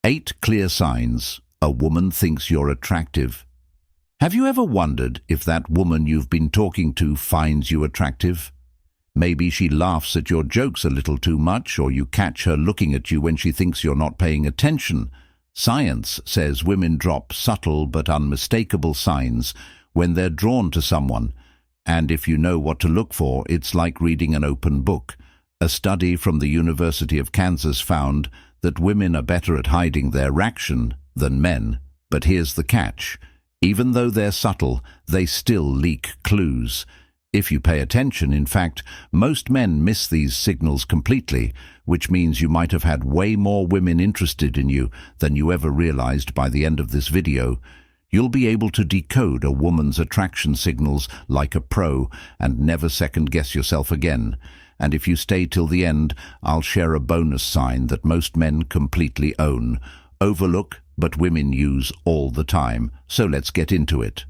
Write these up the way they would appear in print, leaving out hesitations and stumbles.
8 clear signs a woman thinks you're attractive. Have you ever wondered if that woman you've been talking to finds you attractive? Maybe she laughs at your jokes a little too much, or you catch her looking at you when she thinks you're not paying attention. Science says women drop subtle but unmistakable signs when they're drawn to someone. And if you know what to look for, it's like reading an open book. A study from the University of Kansas found that women are better at hiding their reaction than men. But here's the catch. Even though they're subtle, they still leak clues. If you pay attention, in fact, most men miss these signals completely, which means you might have had way more women interested in you than you ever realized by the end of this video. You'll be able to decode a woman's attraction signals like a pro and never second-guess yourself again. And if you stay till the end, I'll share a bonus sign that most men completely own. Overlook, but women use all the time. So let's get into it.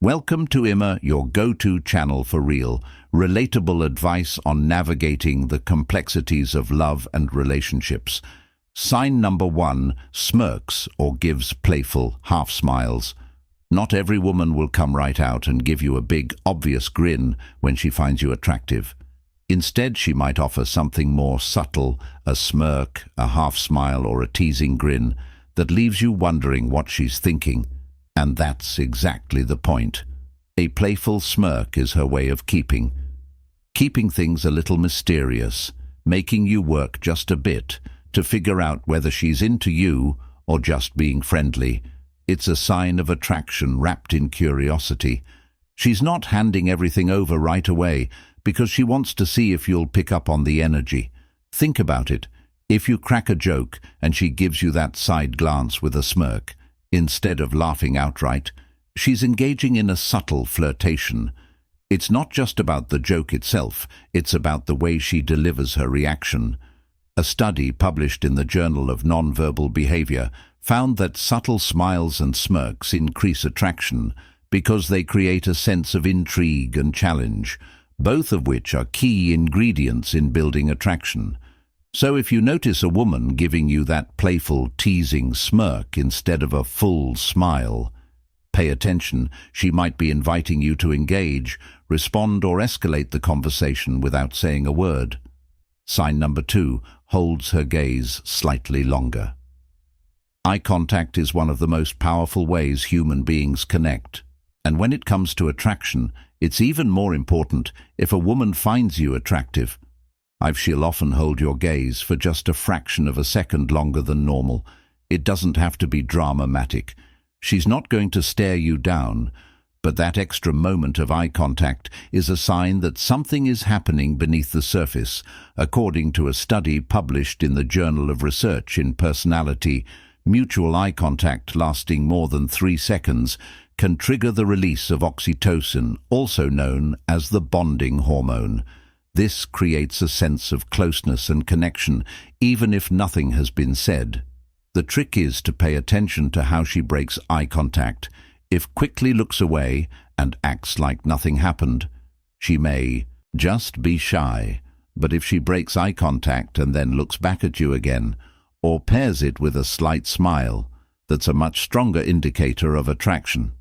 Welcome to Imma, your go-to channel for real, relatable advice on navigating the complexities of love and relationships. Sign number 1, smirks or gives playful half smiles. Not every woman will come right out and give you a big, obvious grin when she finds you attractive. Instead, she might offer something more subtle, a smirk, a half smile, or a teasing grin that leaves you wondering what she's thinking. And that's exactly the point. A playful smirk is her way of keeping things a little mysterious, making you work just a bit to figure out whether she's into you or just being friendly. It's a sign of attraction wrapped in curiosity. She's not handing everything over right away because she wants to see if you'll pick up on the energy. Think about it. If you crack a joke and she gives you that side glance with a smirk, instead of laughing outright, she's engaging in a subtle flirtation. It's not just about the joke itself, it's about the way she delivers her reaction. A study published in the Journal of Nonverbal Behavior found that subtle smiles and smirks increase attraction because they create a sense of intrigue and challenge, both of which are key ingredients in building attraction. So if you notice a woman giving you that playful, teasing smirk instead of a full smile, pay attention. She might be inviting you to engage, respond, or escalate the conversation without saying a word. Sign number 2, holds her gaze slightly longer. Eye contact is one of the most powerful ways human beings connect. And when it comes to attraction, it's even more important if a woman finds you attractive. She'll often hold your gaze for just a fraction of a second longer than normal. It doesn't have to be dramatic. She's not going to stare you down, but that extra moment of eye contact is a sign that something is happening beneath the surface, according to a study published in the Journal of Research in Personality. Mutual eye contact lasting more than 3 seconds can trigger the release of oxytocin, also known as the bonding hormone. This creates a sense of closeness and connection, even if nothing has been said. The trick is to pay attention to how she breaks eye contact. If quickly looks away and acts like nothing happened, she may just be shy. But if she breaks eye contact and then looks back at you again, or pairs it with a slight smile, that's a much stronger indicator of attraction.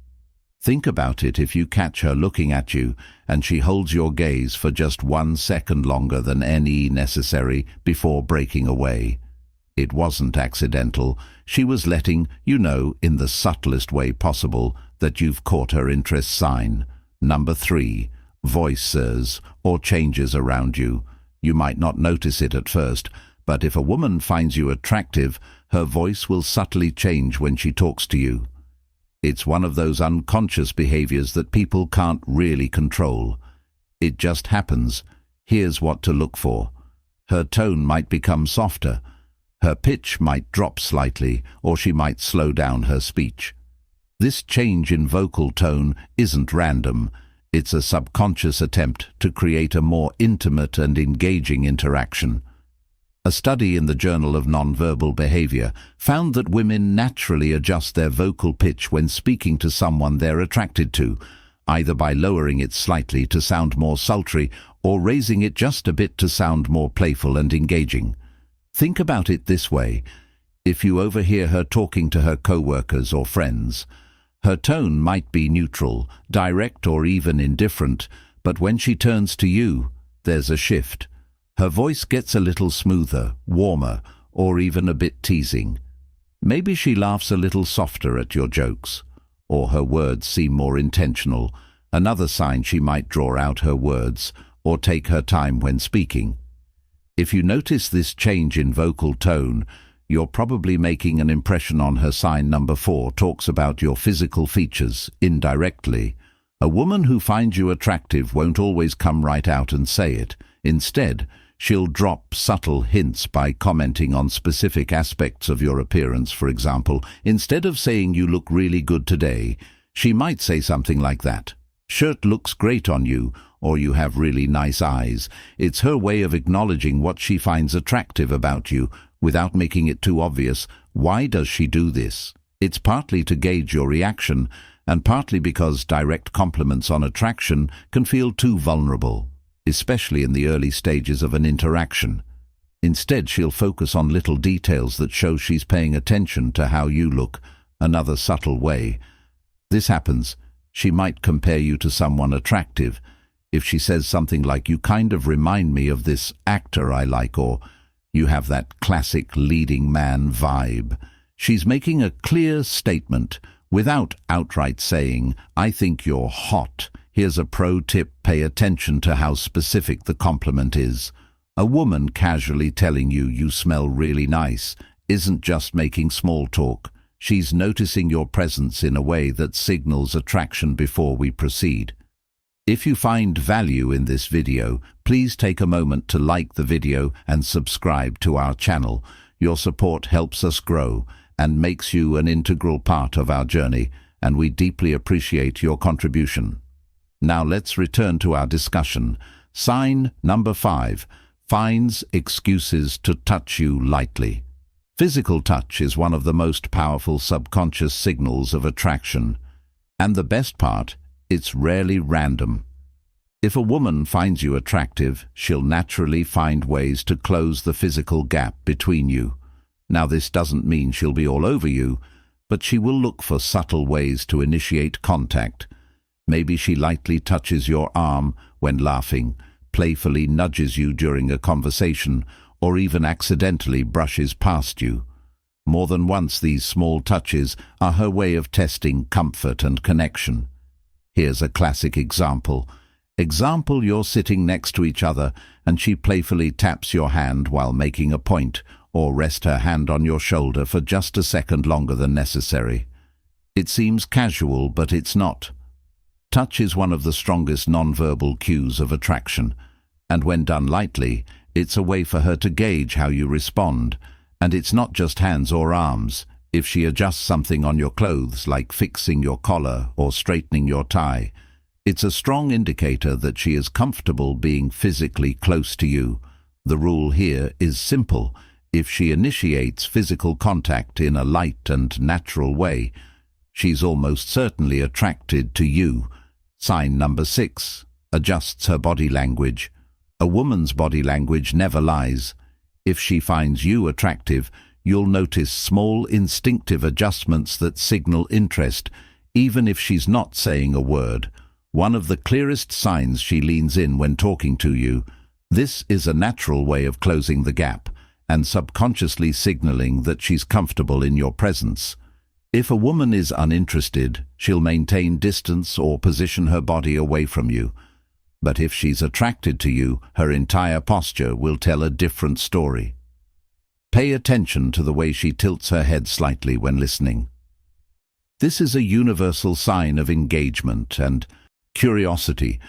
Think about it. If you catch her looking at you and she holds your gaze for just 1 second longer than any necessary before breaking away, it wasn't accidental. She was letting you know in the subtlest way possible that you've caught her interest. Sign number 3, voices or changes around you. You might not notice it at first, but if a woman finds you attractive, her voice will subtly change when she talks to you. It's one of those unconscious behaviors that people can't really control. It just happens. Here's what to look for. Her tone might become softer. Her pitch might drop slightly, or she might slow down her speech. This change in vocal tone isn't random. It's a subconscious attempt to create a more intimate and engaging interaction. A study in the Journal of Nonverbal Behavior found that women naturally adjust their vocal pitch when speaking to someone they're attracted to, either by lowering it slightly to sound more sultry or raising it just a bit to sound more playful and engaging. Think about it this way. If you overhear her talking to her co-workers or friends, her tone might be neutral, direct or even indifferent, but when she turns to you, there's a shift. Her voice gets a little smoother, warmer, or even a bit teasing. Maybe she laughs a little softer at your jokes, or her words seem more intentional, another sign she might draw out her words or take her time when speaking. If you notice this change in vocal tone, you're probably making an impression on her. Sign number 4 talks about your physical features indirectly. A woman who finds you attractive won't always come right out and say it. Instead, she'll drop subtle hints by commenting on specific aspects of your appearance. For example, instead of saying you look really good today, she might say something like that. Shirt looks great on you, or you have really nice eyes. It's her way of acknowledging what she finds attractive about you without making it too obvious. Why does she do this? It's partly to gauge your reaction, and partly because direct compliments on attraction can feel too vulnerable, especially in the early stages of an interaction. Instead, she'll focus on little details that show she's paying attention to how you look, another subtle way. This happens. She might compare you to someone attractive. If she says something like, "You kind of remind me of this actor I like," or "You have that classic leading man vibe," she's making a clear statement without outright saying, "I think you're hot." Here's a pro tip: pay attention to how specific the compliment is. A woman casually telling you you smell really nice isn't just making small talk. She's noticing your presence in a way that signals attraction. Before we proceed, if you find value in this video, please take a moment to like the video and subscribe to our channel. Your support helps us grow and makes you an integral part of our journey, and we deeply appreciate your contribution. Now let's return to our discussion. Sign number 5 finds excuses to touch you lightly. Physical touch is one of the most powerful subconscious signals of attraction. And the best part, it's rarely random. If a woman finds you attractive, she'll naturally find ways to close the physical gap between you. Now, this doesn't mean she'll be all over you, but she will look for subtle ways to initiate contact. Maybe she lightly touches your arm when laughing, playfully nudges you during a conversation, or even accidentally brushes past you. More than once, these small touches are her way of testing comfort and connection. Here's a classic example. You're sitting next to each other and she playfully taps your hand while making a point, or rests her hand on your shoulder for just a second longer than necessary. It seems casual, but it's not. Touch is one of the strongest nonverbal cues of attraction, and when done lightly, it's a way for her to gauge how you respond. And it's not just hands or arms. If she adjusts something on your clothes, like fixing your collar or straightening your tie, it's a strong indicator that she is comfortable being physically close to you. The rule here is simple. If she initiates physical contact in a light and natural way, she's almost certainly attracted to you. Sign number 6 adjusts her body language. A woman's body language never lies. If she finds you attractive, you'll notice small instinctive adjustments that signal interest, even if she's not saying a word. One of the clearest signs she leans in when talking to you. This is a natural way of closing the gap and subconsciously signaling that she's comfortable in your presence. If a woman is uninterested, she'll maintain distance or position her body away from you. But if she's attracted to you, her entire posture will tell a different story. Pay attention to the way she tilts her head slightly when listening. This is a universal sign of engagement and curiosity.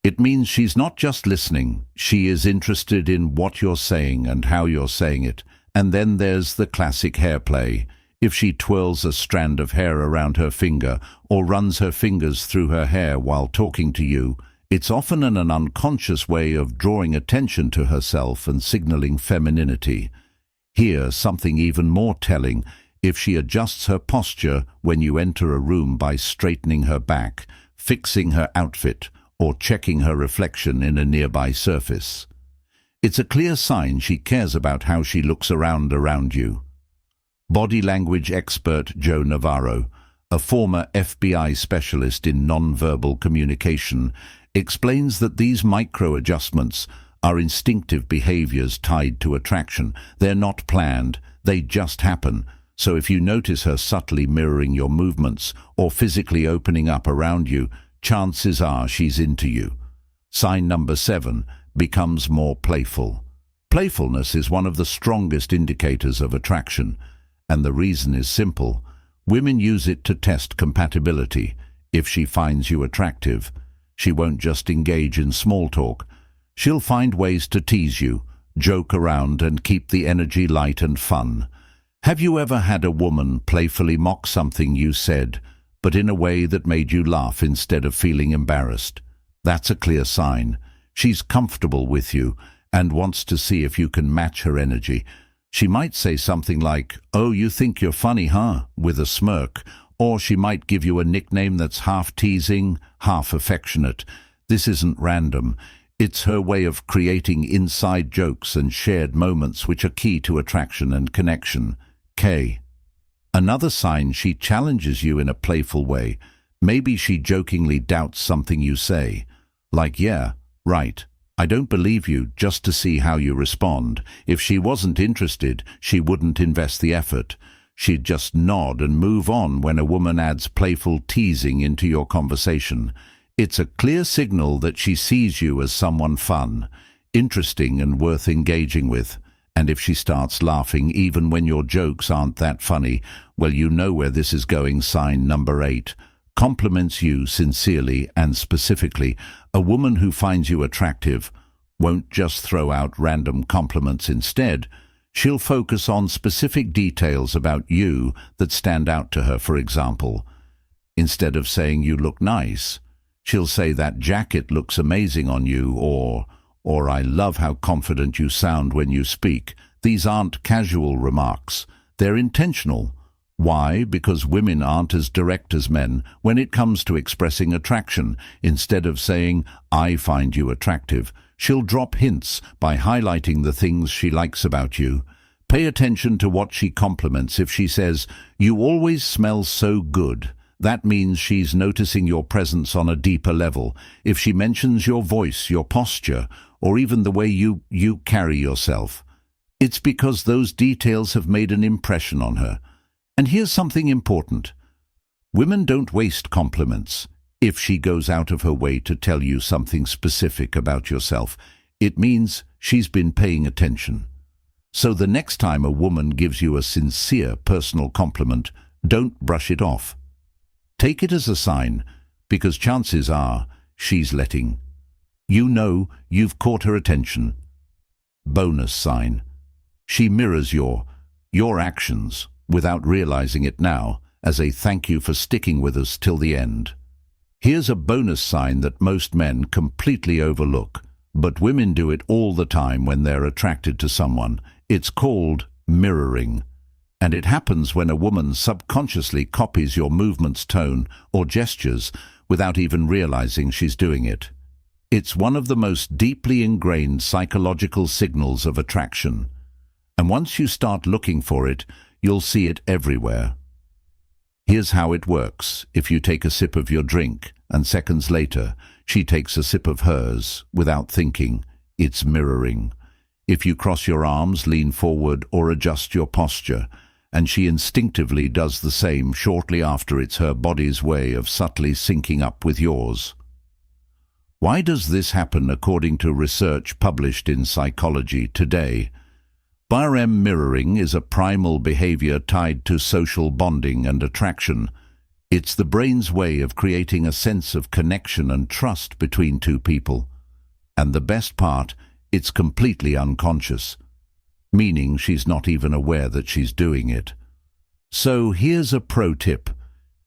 It means she's not just listening, she is interested in what you're saying and how you're saying it. And then there's the classic hair play. If she twirls a strand of hair around her finger or runs her fingers through her hair while talking to you, it's often an unconscious way of drawing attention to herself and signaling femininity. Here, something even more telling: if she adjusts her posture when you enter a room by straightening her back, fixing her outfit, or checking her reflection in a nearby surface. It's a clear sign she cares about how she looks around you. Body language expert Joe Navarro, a former FBI specialist in nonverbal communication, explains that these micro-adjustments are instinctive behaviors tied to attraction. They're not planned, they just happen. So if you notice her subtly mirroring your movements or physically opening up around you, chances are she's into you. Sign number 7, becomes more playful. Playfulness is one of the strongest indicators of attraction, and the reason is simple. Women use it to test compatibility. If she finds you attractive, she won't just engage in small talk. She'll find ways to tease you, joke around, and keep the energy light and fun. Have you ever had a woman playfully mock something you said, but in a way that made you laugh instead of feeling embarrassed? That's a clear sign. She's comfortable with you and wants to see if you can match her energy. She might say something like, "Oh, you think you're funny, huh?" with a smirk, or she might give you a nickname that's half teasing, half affectionate. This isn't random. It's her way of creating inside jokes and shared moments which are key to attraction and connection. K. Another sign, she challenges you in a playful way. Maybe she jokingly doubts something you say. Like, "Yeah, right. I don't believe you," just to see how you respond. If she wasn't interested, she wouldn't invest the effort. She'd just nod and move on when a woman adds playful teasing into your conversation. It's a clear signal that she sees you as someone fun, interesting and worth engaging with. And if she starts laughing even when your jokes aren't that funny, well, you know where this is going. Sign number 8. Compliments you sincerely and specifically. A woman who finds you attractive won't just throw out random compliments. Instead, she'll focus on specific details about you that stand out to her. For example, instead of saying "you look nice," she'll say "that jacket looks amazing on you," or "I love how confident you sound when you speak." These aren't casual remarks. They're intentional. Why? Because women aren't as direct as men when it comes to expressing attraction. Instead of saying, "I find you attractive," she'll drop hints by highlighting the things she likes about you. Pay attention to what she compliments. If she says, "You always smell so good," that means she's noticing your presence on a deeper level. If she mentions your voice, your posture, or even the way you carry yourself, it's because those details have made an impression on her. And here's something important. Women don't waste compliments. If she goes out of her way to tell you something specific about yourself, it means she's been paying attention. So the next time a woman gives you a sincere personal compliment, don't brush it off. Take it as a sign, because chances are she's letting you know you've caught her attention. Bonus sign. She mirrors your actions without realizing it now, as a thank you for sticking with us till the end. Here's a bonus sign that most men completely overlook, but women do it all the time when they're attracted to someone. It's called mirroring, and it happens when a woman subconsciously copies your movements, tone, or gestures without even realizing she's doing it. It's one of the most deeply ingrained psychological signals of attraction, and once you start looking for it, you'll see it everywhere. Here's how it works. If you take a sip of your drink, and seconds later, she takes a sip of hers without thinking, it's mirroring. If you cross your arms, lean forward, or adjust your posture, and she instinctively does the same shortly after, it's her body's way of subtly syncing up with yours. Why does this happen? According to research published in Psychology Today, mirroring is a primal behavior tied to social bonding and attraction. It's the brain's way of creating a sense of connection and trust between two people. And the best part, it's completely unconscious, meaning she's not even aware that she's doing it. So here's a pro tip.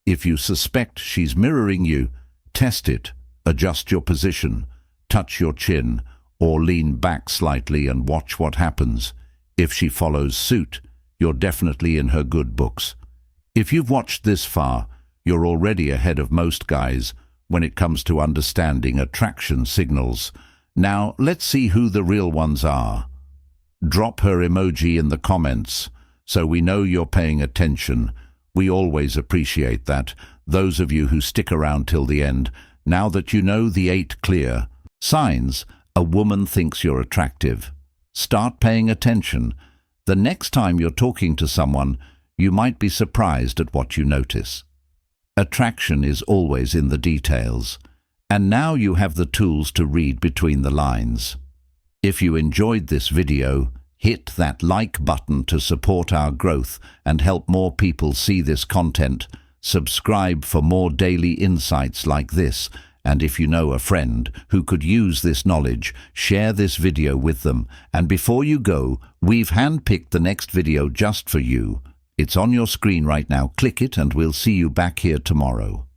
If you suspect she's mirroring you, test it. Adjust your position, touch your chin, or lean back slightly and watch what happens. If she follows suit, you're definitely in her good books. If you've watched this far, you're already ahead of most guys when it comes to understanding attraction signals. Now, let's see who the real ones are. Drop her emoji in the comments. so we know you're paying attention. We always appreciate that. Those of you who stick around till the end, now that you know the 8 clear signs a woman thinks you're attractive, start paying attention. The next time you're talking to someone, you might be surprised at what you notice. Attraction is always in the details. And now you have the tools to read between the lines. If you enjoyed this video, hit that like button to support our growth and help more people see this content. Subscribe for more daily insights like this. And if you know a friend who could use this knowledge, share this video with them. And before you go, we've handpicked the next video just for you. It's on your screen right now. Click it and we'll see you back here tomorrow.